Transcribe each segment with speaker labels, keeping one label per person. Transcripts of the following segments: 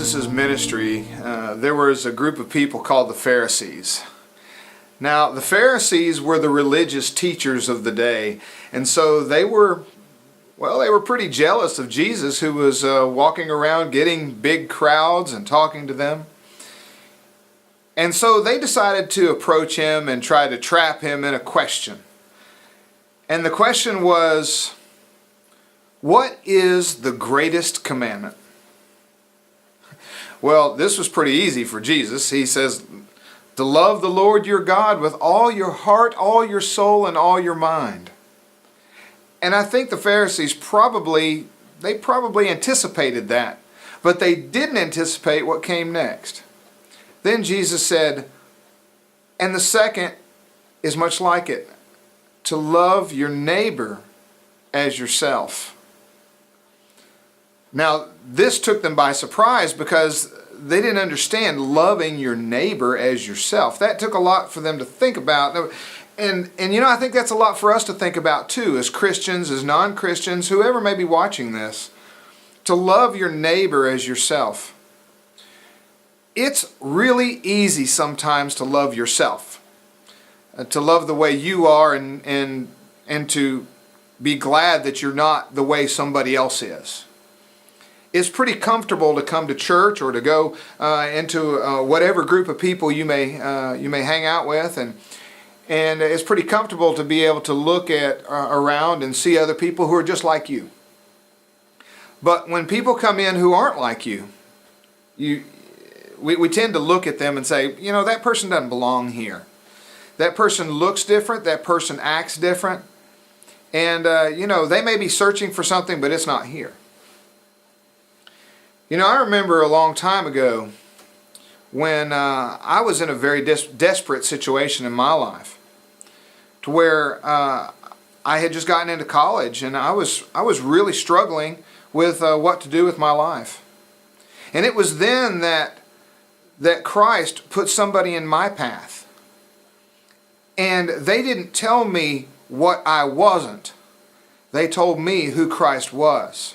Speaker 1: Jesus' ministry, there was a group of people called the Pharisees. Now, the Pharisees were the religious teachers of the day, and so they were pretty jealous of Jesus, who was walking around getting big crowds and talking to them. And so they decided to approach him and try to trap him in a question. And the question was, what is the greatest commandment? Well, this was pretty easy for Jesus. He says, to love the Lord your God with all your heart, all your soul, and all your mind. And I think the Pharisees probably anticipated that, but they didn't anticipate what came next. Then Jesus said, and the second is much like it, to love your neighbor as yourself. Now, this took them by surprise because they didn't understand loving your neighbor as yourself. That took a lot for them to think about. And I think that's a lot for us to think about too, as Christians, as non-Christians, whoever may be watching this. To love your neighbor as yourself. It's really easy sometimes to love yourself. To love the way you are and to be glad that you're not the way somebody else is. It's pretty comfortable to come to church or to go into whatever group of people you may hang out with, and it's pretty comfortable to be able to look at around and see other people who are just like you. But when people come in who aren't like you, we tend to look at them and say, that person doesn't belong here. That person looks different. That person acts different, and they may be searching for something, but it's not here. I remember a long time ago when I was in a very desperate situation in my life, to where I had just gotten into college and I was really struggling with what to do with my life. And it was then that Christ put somebody in my path. And they didn't tell me what I wasn't. They told me who Christ was.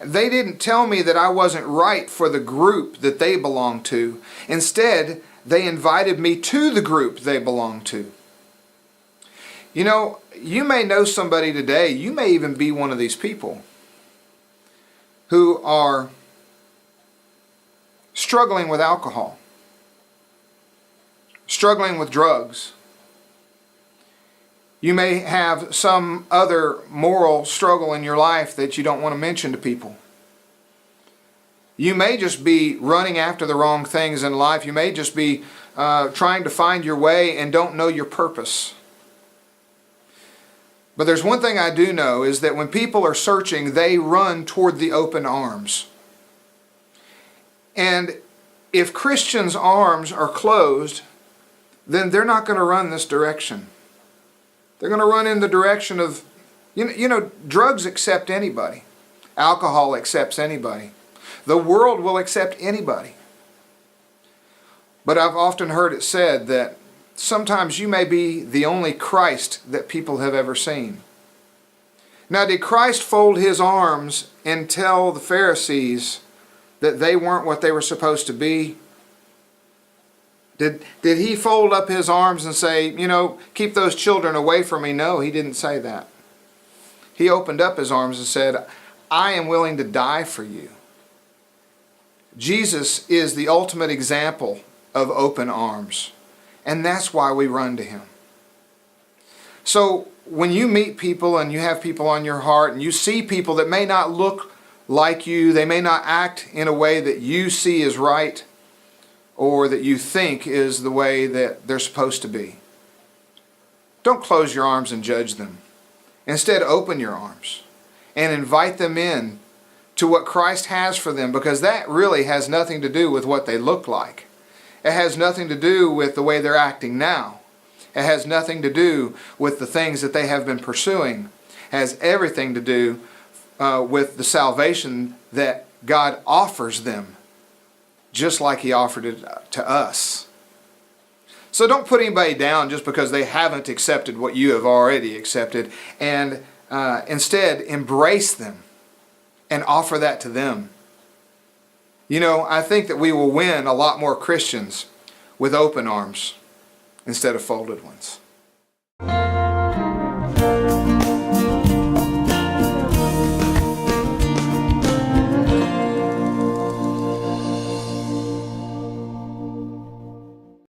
Speaker 1: They didn't tell me that I wasn't right for the group that they belonged to. Instead, they invited me to the group they belonged to. You may know somebody today, you may even be one of these people who are struggling with alcohol, struggling with drugs. You may have some other moral struggle in your life that you don't want to mention to people. You may just be running after the wrong things in life. You may just be trying to find your way and don't know your purpose. But there's one thing I do know, is that when people are searching, they run toward the open arms. And if Christians' arms are closed, then they're not going to run this direction. They're going to run in the direction of, drugs accept anybody. Alcohol accepts anybody. The world will accept anybody. But I've often heard it said that sometimes you may be the only Christ that people have ever seen. Now, did Christ fold his arms and tell the Pharisees that they weren't what they were supposed to be? Did he fold up his arms and say, keep those children away from me? No, he didn't say that. He opened up his arms and said, I am willing to die for you. Jesus is the ultimate example of open arms, and that's why we run to him. So when you meet people and you have people on your heart and you see people that may not look like you, they may not act in a way that you see is right, or that you think is the way that they're supposed to be, don't close your arms and judge them. Instead, open your arms and invite them in to what Christ has for them, because that really has nothing to do with what they look like. It has nothing to do with the way they're acting now. It has nothing to do with the things that they have been pursuing. It has everything to do with the salvation that God offers them, just like he offered it to us. So don't put anybody down just because they haven't accepted what you have already accepted, and instead embrace them and offer that to them. You know, I think that we will win a lot more Christians with open arms instead of folded ones.